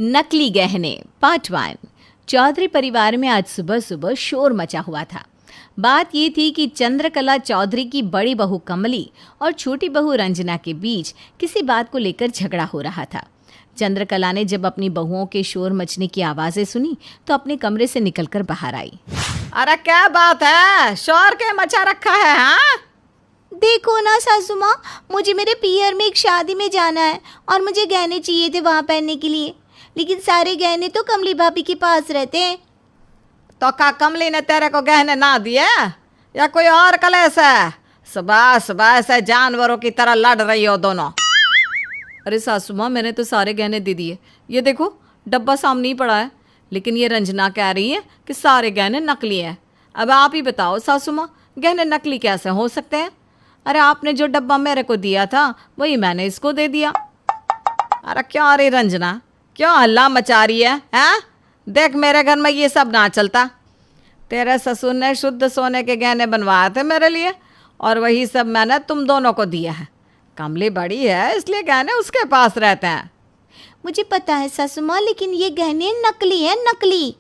नकली गहने पार्ट 1। चौधरी परिवार में आज सुबह सुबह शोर मचा हुआ था। बात ये थी कि चंद्रकला चौधरी की बड़ी बहू कमली और छोटी बहू रंजना के बीच किसी बात को लेकर झगड़ा हो रहा था। चंद्रकला ने जब अपनी बहुओं के शोर मचने की आवाज़ें सुनी तो अपने कमरे से निकलकर बाहर आई। अरे क्या बात है, शोर के मचा रखा है? हाँ, देखो ना सासू माँ, मुझे मेरे पियर में एक शादी में जाना है और मुझे गहने चाहिए थे वहाँ पहनने के लिए, लेकिन सारे गहने तो कमली भाभी के पास रहते हैं। तो का कमली ने तेरे को गहने ना दिए या कोई और कलेश है? सुबह सुबह ऐसे जानवरों की तरह लड़ रही हो दोनों। अरे सासू माँ, मैंने तो सारे गहने दे दिए। ये देखो डब्बा सामने ही पड़ा है, लेकिन ये रंजना कह रही है कि सारे गहने नकली हैं। अब आप ही बताओ सासू माँ, गहने नकली कैसे हो सकते हैं? अरे आपने जो डब्बा मेरे को दिया था वही मैंने इसको दे दिया। अरे क्यों रे रंजना, क्यों हल्ला मचा रही है? हैं? देख मेरे घर में ये सब ना चलता। तेरे ससुर ने शुद्ध सोने के गहने बनवाए थे मेरे लिए और वही सब मैंने तुम दोनों को दिया है। कमली बड़ी है इसलिए गहने उसके पास रहते हैं। मुझे पता है सासू माँ, लेकिन ये गहने नकली हैं, नकली।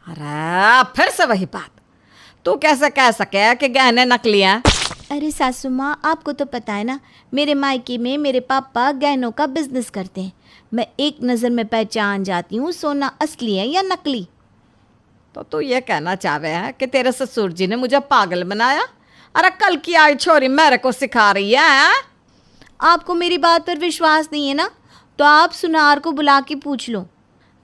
अरे फिर से वही बात, तू कैसे कह सके कि गहने नकली हैं? अरे सासू माँ, आपको तो पता है ना, मेरे मायके में मेरे पापा गहनों का बिजनेस करते हैं। मैं एक नज़र में पहचान जाती हूँ सोना असली है या नकली। तो तू ये कहना चाहवे है कि तेरे ससुर जी ने मुझे पागल बनाया? अरे कल की आई छोरी मेरे को सिखा रही है। आपको मेरी बात पर विश्वास नहीं है ना, तो आप सुनार को बुला के पूछ लो।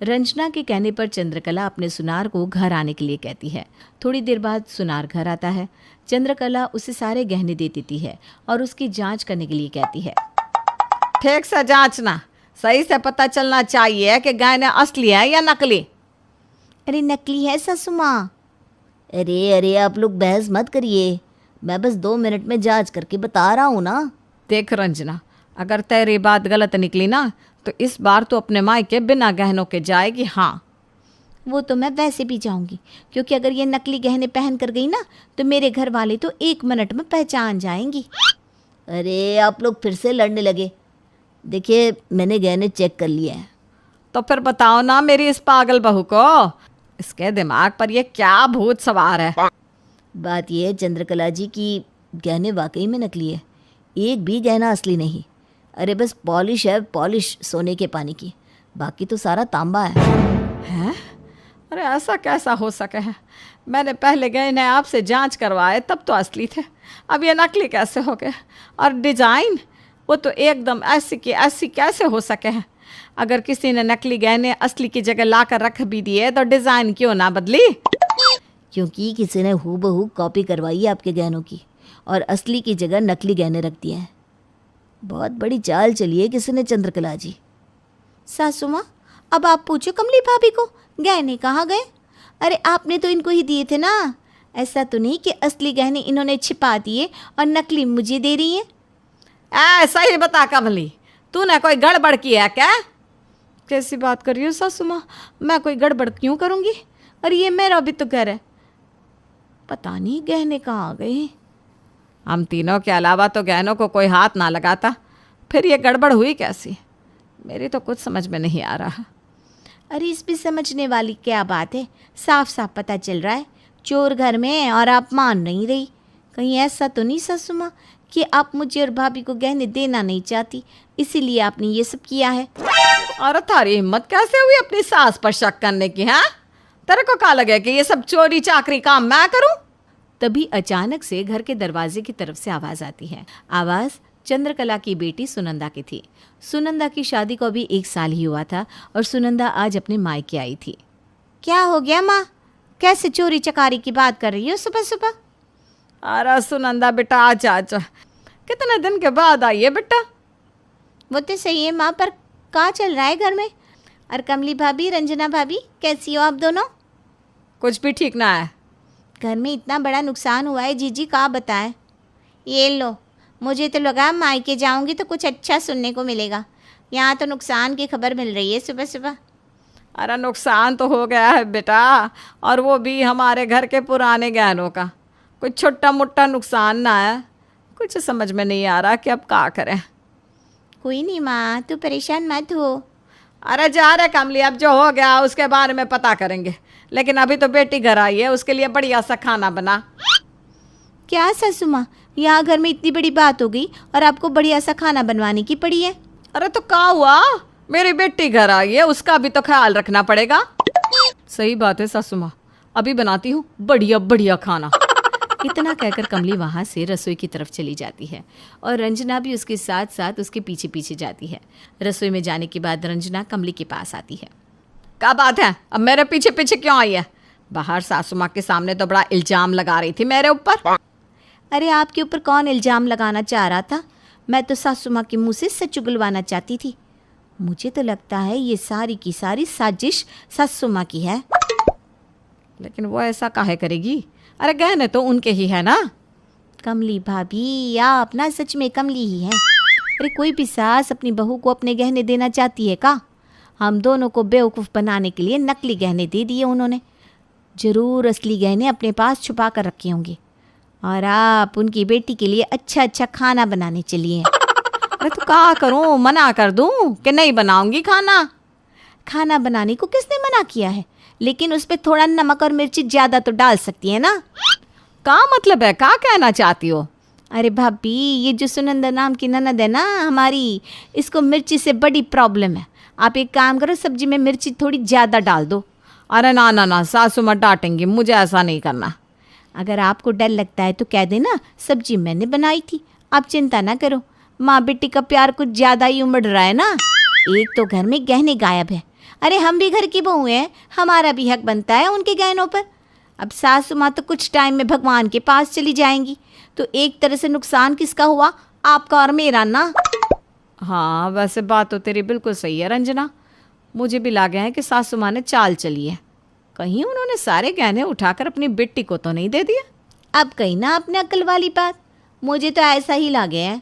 रंजना के कहने पर चंद्रकला अपने सुनार को घर आने के लिए कहती है। थोड़ी देर बाद सुनार घर आता है। चंद्रकला उसे सारे गहने दे देती है और उसकी जांच करने के लिए कहती है। ठीक से जांचना, सही से पता चलना चाहिए कि गहने असली है या नकली। अरे नकली है सासू माँ। अरे आप लोग बहस मत करिए, मैं बस 2 मिनट में जांच करके बता रहा हूँ ना। देख रंजना, अगर तेरी बात गलत निकली ना तो इस बार तो अपने मायके बिना गहनों के जाएगी। हाँ, वो तो मैं वैसे भी जाऊंगी, क्योंकि अगर ये नकली गहने पहन कर गई ना तो मेरे घर वाले तो 1 मिनट में पहचान जाएंगी। अरे आप लोग फिर से लड़ने लगे। देखिए मैंने गहने चेक कर लिए हैं। तो फिर बताओ ना मेरी इस पागल बहू को, इसके दिमाग पर ये क्या भूत सवार है? बात यह है चंद्रकला जी की गहने वाकई में नकली है, एक भी गहना असली नहीं। अरे बस पॉलिश है, पॉलिश सोने के पानी की, बाकी तो सारा तांबा है। हैं? अरे ऐसा कैसा हो सके है? मैंने पहले गहने आपसे जांच करवाए तब तो असली थे, अब ये नकली कैसे हो गए? और डिजाइन वो तो एकदम ऐसी की ऐसी कैसे हो सके हैं? अगर किसी ने नकली गहने असली की जगह ला कर रख भी दिए तो डिजाइन क्यों ना बदली? क्योंकि किसी ने हूबहू कॉपी करवाई है आपके गहनों की और असली की जगह नकली गहने रख दिए हैं। बहुत बड़ी चाल चली है किसी ने चंद्रकला जी। सासू माँ, अब आप पूछो कमली भाभी को गहने कहाँ गए। अरे आपने तो इनको ही दिए थे ना, ऐसा तो नहीं कि असली गहने इन्होंने छिपा दिए और नकली मुझे दे रही हैं। ऐसा ही बता कमली, तूने कोई गड़बड़ की है क्या? कैसी बात कर रही हो सासू माँ, मैं कोई गड़बड़ क्यों करूँगी? और ये मेरा भी तो घर है, पता नहीं गहने कहाँ गए। हम तीनों के अलावा तो गहनों को कोई हाथ ना लगाता, फिर ये गड़बड़ हुई कैसी? मेरी तो कुछ समझ में नहीं आ रहा। अरे इसमें समझने वाली क्या बात है, साफ साफ पता चल रहा है चोर घर में है और आप मान नहीं रही। कहीं ऐसा तो नहीं सासू माँ कि आप मुझे और भाभी को गहने देना नहीं चाहती, इसीलिए आपने ये सब किया है? और थारी हिम्मत कैसे हुई अपनी सास पर शक करने की? हाँ, तेरे को क्या लगे कि ये सब चोरी चाकरी काम मैं करूं? तभी अचानक से घर के दरवाजे की तरफ से आवाज़ आती है। आवाज़ चंद्रकला की बेटी सुनंदा की थी। सुनंदा की शादी को अभी 1 साल ही हुआ था और सुनंदा आज अपने मायके आई थी। क्या हो गया माँ, कैसे चोरी चकारी की बात कर रही हो सुबह सुबह? अरे सुनंदा बेटा, आजा, कितने दिन के बाद आई है बेटा? वो तो सही है माँ, पर क्या चल रहा है घर में? और कमली भाभी, रंजना भाभी, कैसी हो आप दोनों? कुछ भी ठीक ना है। घर में इतना बड़ा नुकसान हुआ है जीजी, का बताएं। ये लो, मुझे तो लगा मायके जाऊंगी तो कुछ अच्छा सुनने को मिलेगा, यहाँ तो नुकसान की खबर मिल रही है सुबह सुबह। अरे नुकसान तो हो गया है बेटा, और वो भी हमारे घर के पुराने गहनों का। कोई छोटा मोटा नुकसान ना है, कुछ समझ में नहीं आ रहा कि अब क्या करें। कोई नहीं माँ, तू परेशान मत हो। अरे जा रहे कमली, अब जो हो गया उसके बारे में पता करेंगे, लेकिन अभी तो बेटी घर आई है, उसके लिए बढ़िया सा खाना बना। क्या सासू माँ, यहाँ घर में इतनी बड़ी बात हो गई और आपको बढ़िया सा खाना बनवाने की पड़ी है? अरे तो क्या हुआ, मेरी बेटी घर आई है, उसका भी तो ख्याल रखना पड़ेगा। सही बात है सासू माँ, अभी बनाती हूँ बढ़िया बढ़िया खाना। इतना कहकर कमली वहाँ से रसोई की तरफ चली जाती है और रंजना भी उसके साथ साथ उसके पीछे पीछे जाती है। रसोई में जाने के बाद रंजना कमली के पास आती है। क्या बात है, अब मेरे पीछे पीछे क्यों आई है? बाहर सासू माँ के सामने तो बड़ा इल्जाम लगा रही थी मेरे ऊपर। अरे आपके ऊपर कौन इल्ज़ाम लगाना चाह रहा था? मैं तो सासू माँ के मुँह से सच उगलवाना चाहती थी। मुझे तो लगता है ये सारी की सारी साजिश सासू माँ की है। लेकिन वो ऐसा काहे करेगी? अरे गहने तो उनके ही है ना। कमली भाभी, आप ना सच में कमली ही हैं। अरे कोई भी सास अपनी बहू को अपने गहने देना चाहती है का? हम दोनों को बेवकूफ़ बनाने के लिए नकली गहने दे दिए उन्होंने। ज़रूर असली गहने अपने पास छुपा कर रखे होंगे और आप उनकी बेटी के लिए अच्छा अच्छा खाना बनाने चलिए। अरे तो क्या करूं, मना कर दूं कि नहीं बनाऊंगी खाना? खाना बनाने को किसने मना किया है? लेकिन उस पर थोड़ा नमक और मिर्ची ज़्यादा तो डाल सकती है ना। क्या मतलब है, क्या कहना चाहती हो? अरे भाभी, ये जो सुनंदा नाम की ननद है ना हमारी, इसको मिर्ची से बड़ी प्रॉब्लम है। आप एक काम करो, सब्जी में मिर्ची थोड़ी ज़्यादा डाल दो। अरे ना ना ना, सासू माँ डांटेंगी, मुझे ऐसा नहीं करना। अगर आपको डर लगता है तो कह देना सब्जी मैंने बनाई थी, आप चिंता ना करो। माँ बेटी का प्यार कुछ ज़्यादा ही उमड़ रहा है ना। एक तो घर में गहने गायब है। अरे हम भी घर की बहू हैं, हमारा भी हक बनता है उनके गहनों पर। अब सासू माँ तो कुछ टाइम में भगवान के पास चली जाएंगी, तो एक तरह से नुकसान किसका हुआ? आपका और मेरा ना। हाँ वैसे बात तो तेरी बिल्कुल सही है रंजना, मुझे भी लगा है कि सासू माँ ने चाल चली है। कहीं उन्होंने सारे गहने उठाकर अपनी बेटी को तो नहीं दे दिए? अब कही ना आपने अक्ल वाली बात, मुझे तो ऐसा ही लगे है।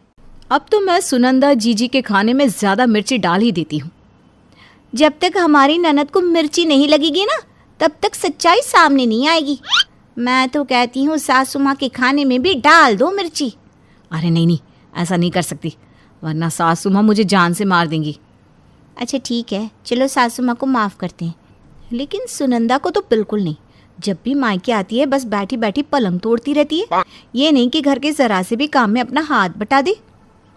अब तो मैं सुनंदा जीजी के खाने में ज़्यादा मिर्ची डाल ही देती हूँ। जब तक हमारी ननद को मिर्ची नहीं लगेगी ना, तब तक सच्चाई सामने नहीं आएगी। मैं तो कहती हूँ सासू माँ के खाने में भी डाल दो मिर्ची। अरे नहीं नहीं, ऐसा नहीं कर सकती, वरना सासू माँ मुझे जान से मार देंगी। अच्छा ठीक है, चलो सासू माँ को माफ़ करते हैं, लेकिन सुनंदा को तो बिल्कुल नहीं। जब भी मायके आती है बस बैठी बैठी पलंग तोड़ती रहती है। ये नहीं कि घर के ज़रा से भी काम में अपना हाथ बटा दे।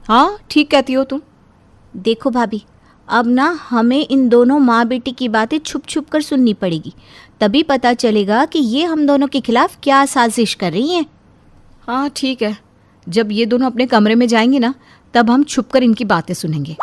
हाँ ठीक कहती हो तुम। देखो भाभी, अब ना हमें इन दोनों माँ बेटी की बातें छुप छुप कर सुननी पड़ेगी, तभी पता चलेगा कि ये हम दोनों के खिलाफ क्या साजिश कर रही हैं। हाँ ठीक है, जब ये दोनों अपने कमरे में जाएंगी ना, तब हम छुपकर इनकी बातें सुनेंगे।